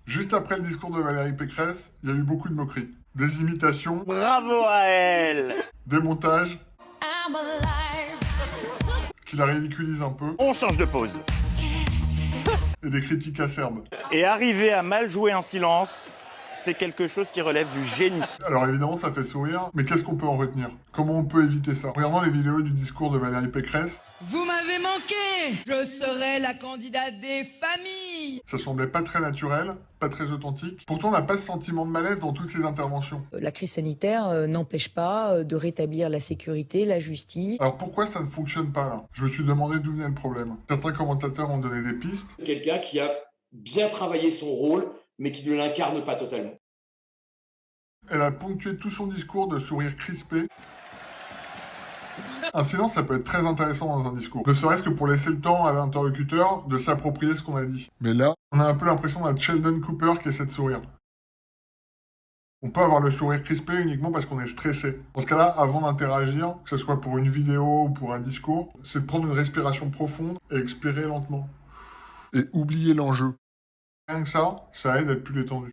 Juste après le discours de Valérie Pécresse, il y a eu beaucoup de moqueries. Des imitations, Bravo à elle! des montages, qui la ridiculisent un peu, On change de pause. et des critiques acerbes. Et arriver à mal jouer un silence, c'est quelque chose qui relève du génie. Alors évidemment, ça fait sourire, mais qu'est-ce qu'on peut en retenir? Comment on peut éviter ça? Regardons les vidéos du discours de Valérie Pécresse. Vous m'avez manqué. Je serai la candidate des familles. Ça semblait pas très naturel, pas très authentique. Pourtant, on n'a pas ce sentiment de malaise dans toutes ces interventions. La crise sanitaire n'empêche pas de rétablir la sécurité, la justice. Alors pourquoi ça ne fonctionne pas là? Je me suis demandé d'où venait le problème. Certains commentateurs ont donné des pistes. Quelqu'un qui a bien travaillé son rôle, mais qui ne l'incarne pas totalement. Elle a ponctué tout son discours de sourires crispés. Un silence, ça peut être très intéressant dans un discours. Ne serait-ce que pour laisser le temps à l'interlocuteur de s'approprier ce qu'on a dit. Mais là, on a un peu l'impression d'être Sheldon Cooper qui essaie de sourire. On peut avoir le sourire crispé uniquement parce qu'on est stressé. Dans ce cas-là, avant d'interagir, que ce soit pour une vidéo ou pour un discours, c'est de prendre une respiration profonde et expirer lentement. Et oublier l'enjeu. Rien que ça aide à être plus détendu.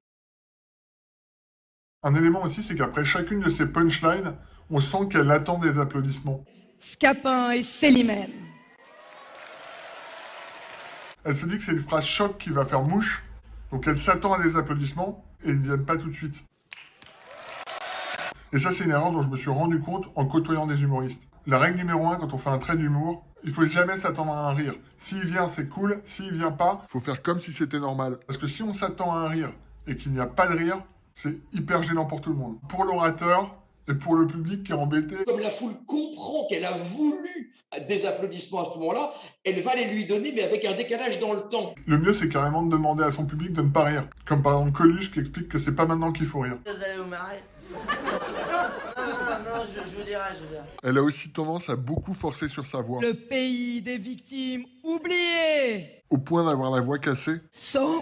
Un élément aussi, c'est qu'après chacune de ces punchlines, on sent qu'elle attend des applaudissements. Scapin et Célimène. Elle se dit que c'est une phrase choc qui va faire mouche, donc elle s'attend à des applaudissements et ils ne viennent pas tout de suite. Et ça, c'est une erreur dont je me suis rendu compte en côtoyant des humoristes. La règle numéro 1, quand on fait un trait d'humour, il faut jamais s'attendre à un rire. S'il vient, c'est cool. S'il vient pas, faut faire comme si c'était normal. Parce que si on s'attend à un rire et qu'il n'y a pas de rire, c'est hyper gênant pour tout le monde. Pour l'orateur et pour le public qui est embêté. Comme la foule comprend qu'elle a voulu des applaudissements à ce moment-là, elle va les lui donner, mais avec un décalage dans le temps. Le mieux, c'est carrément de demander à son public de ne pas rire. Comme par exemple Coluche qui explique que c'est pas maintenant qu'il faut rire. Vous allez vous marrer. Non, je vous dirai. Elle a aussi tendance à beaucoup forcer sur sa voix. Le pays des victimes oubliées. Au point d'avoir la voix cassée. Sans...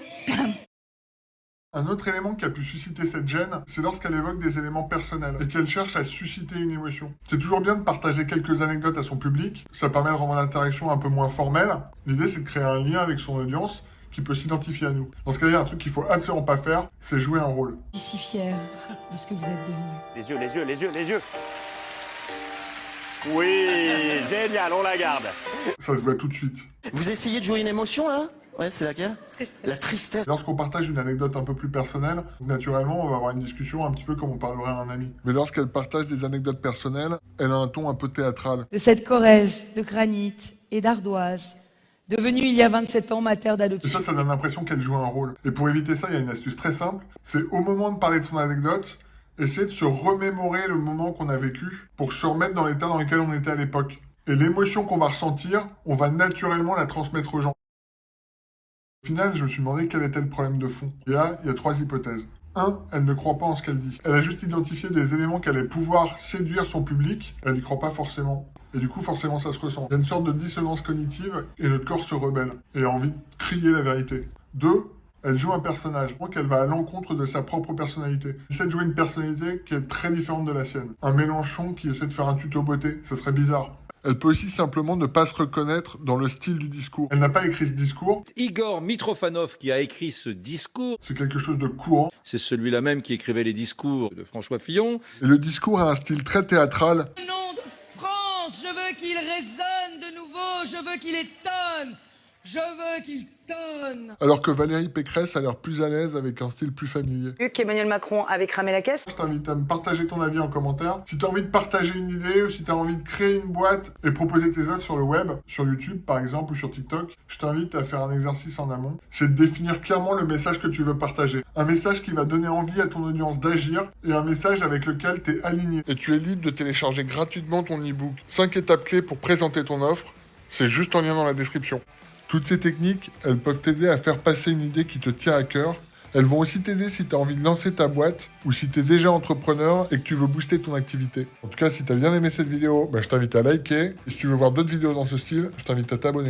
Un autre élément qui a pu susciter cette gêne, c'est lorsqu'elle évoque des éléments personnels et qu'elle cherche à susciter une émotion. C'est toujours bien de partager quelques anecdotes à son public, ça permet de rendre l'interaction un peu moins formelle. L'idée, c'est de créer un lien avec son audience qui peut s'identifier à nous. Dans ce cas-là, il y a un truc qu'il faut absolument pas faire, c'est jouer un rôle. Je suis si fière de ce que vous êtes devenu. Les yeux, les yeux, les yeux, les yeux. Oui, génial, on la garde. Ça se voit tout de suite. Vous essayez de jouer une émotion, là? Ouais, c'est laquelle? La tristesse. Lorsqu'on partage une anecdote un peu plus personnelle, naturellement, on va avoir une discussion un petit peu comme on parlerait à un ami. Mais lorsqu'elle partage des anecdotes personnelles, elle a un ton un peu théâtral. De cette Corrèze de granit et d'ardoise, devenue il y a 27 ans ma terre Et d'adoption. ça donne l'impression qu'elle joue un rôle. Et pour éviter ça, il y a une astuce très simple. C'est au moment de parler de son anecdote, essayer de se remémorer le moment qu'on a vécu pour se remettre dans l'état dans lequel on était à l'époque. Et l'émotion qu'on va ressentir, on va naturellement la transmettre aux gens. Au final, je me suis demandé quel était le problème de fond. Il y a 3 hypothèses. 1, elle ne croit pas en ce qu'elle dit. Elle a juste identifié des éléments qui allaient pouvoir séduire son public. Elle n'y croit pas forcément. Et du coup, forcément, ça se ressent. Il y a une sorte de dissonance cognitive et notre corps se rebelle et a envie de crier la vérité. 2, elle joue un personnage. Donc, elle va à l'encontre de sa propre personnalité. Elle essaie de jouer une personnalité qui est très différente de la sienne. Un Mélenchon qui essaie de faire un tuto beauté, ça serait bizarre. Elle peut aussi simplement ne pas se reconnaître dans le style du discours. Elle n'a pas écrit ce discours. Igor Mitrofanov qui a écrit ce discours. C'est quelque chose de courant. C'est celui-là même qui écrivait les discours de François Fillon. Et le discours a un style très théâtral. Au nom de France, je veux qu'il résonne de nouveau, je veux qu'il étonne, je veux qu'il tonne. Alors que Valérie Pécresse a l'air plus à l'aise avec un style plus familier. Vu qu'Emmanuel Macron avait cramé la caisse. Je t'invite à me partager ton avis en commentaire. Si tu as envie de partager une idée ou si tu as envie de créer une boîte et proposer tes œuvres sur le web, sur YouTube par exemple ou sur TikTok, je t'invite à faire un exercice en amont. C'est de définir clairement le message que tu veux partager. Un message qui va donner envie à ton audience d'agir et un message avec lequel tu es aligné. Et tu es libre de télécharger gratuitement ton e-book. 5 étapes clés pour présenter ton offre. C'est juste en lien dans la description. Toutes ces techniques, elles peuvent t'aider à faire passer une idée qui te tient à cœur. Elles vont aussi t'aider si tu as envie de lancer ta boîte ou si tu es déjà entrepreneur et que tu veux booster ton activité. En tout cas, si tu as bien aimé cette vidéo, je t'invite à liker. Et si tu veux voir d'autres vidéos dans ce style, je t'invite à t'abonner.